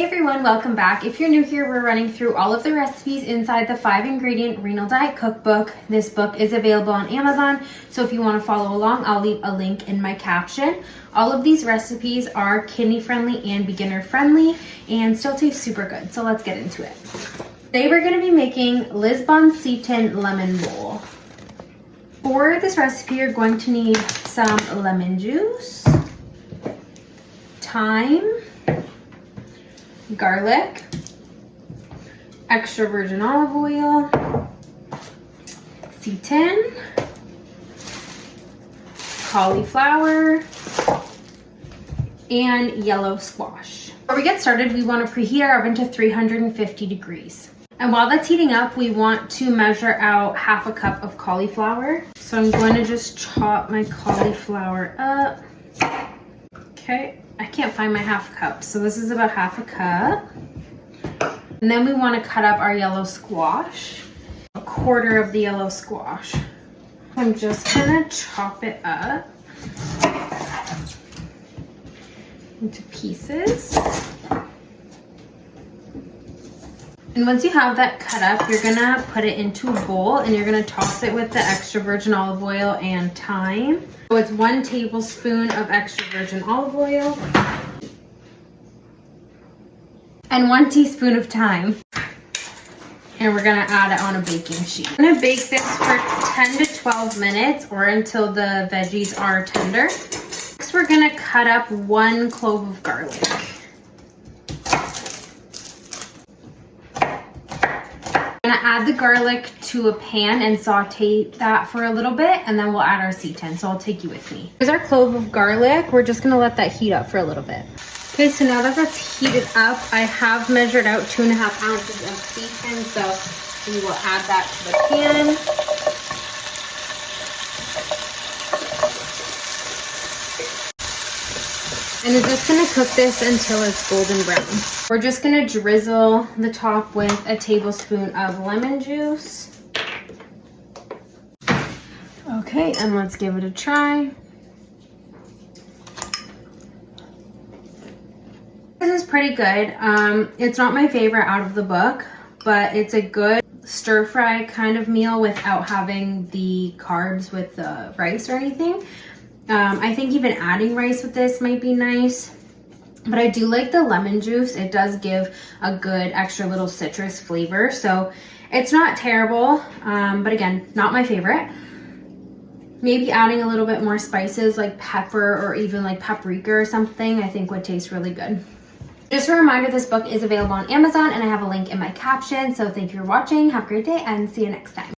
Hey everyone, welcome back. If you're new here, we're running through all of the recipes inside the 5-ingredient Renal Diet Cookbook. This book is available on Amazon, so if you want to follow along, I'll leave a link in my caption. All of these recipes are kidney-friendly and beginner-friendly and still taste super good, so let's get into it. Today we're going to be making Lisbon Seitan Lemon Bowl. For this recipe, you're going to need some lemon juice, thyme, garlic, extra virgin olive oil, seitan, cauliflower, and yellow squash. Before we get started, we want to preheat our oven to 350 degrees. And while that's heating up, we want to measure out half a cup of cauliflower. So I'm going to just chop my cauliflower up. Okay. I can't find my half cup, so this is about half a cup. And then we want to cut up our yellow squash, a quarter of the yellow squash. I'm just gonna chop it up into pieces. And once you have that cut up, you're gonna put it into a bowl and you're gonna toss it with the extra virgin olive oil and thyme. So it's 1 tablespoon of extra virgin olive oil and 1 teaspoon of thyme. And we're gonna add it on a baking sheet. I'm gonna bake this for 10 to 12 minutes or until the veggies are tender. Next, we're gonna cut up 1 clove of garlic. I'm gonna add the garlic to a pan and saute that for a little bit, and then we'll add our seitan, so I'll take you with me. Here's our clove of garlic. We're just gonna let that heat up for a little bit. Okay, so now that that's heated up, I have measured out 2.5 ounces of seitan, so we will add that to the pan. And we're just gonna cook this until it's golden brown. We're just gonna drizzle the top with a tablespoon of lemon juice. Okay, and let's give it a try. This is pretty good. It's not my favorite out of the book, but it's a good stir fry kind of meal without having the carbs with the rice or anything. I think even adding rice with this might be nice, but I do like the lemon juice. It does give a good extra little citrus flavor, so it's not terrible, but again, not my favorite. Maybe adding a little bit more spices like pepper or even like paprika or something I think would taste really good. Just a reminder, this book is available on Amazon and I have a link in my caption, so thank you for watching. Have a great day and see you next time.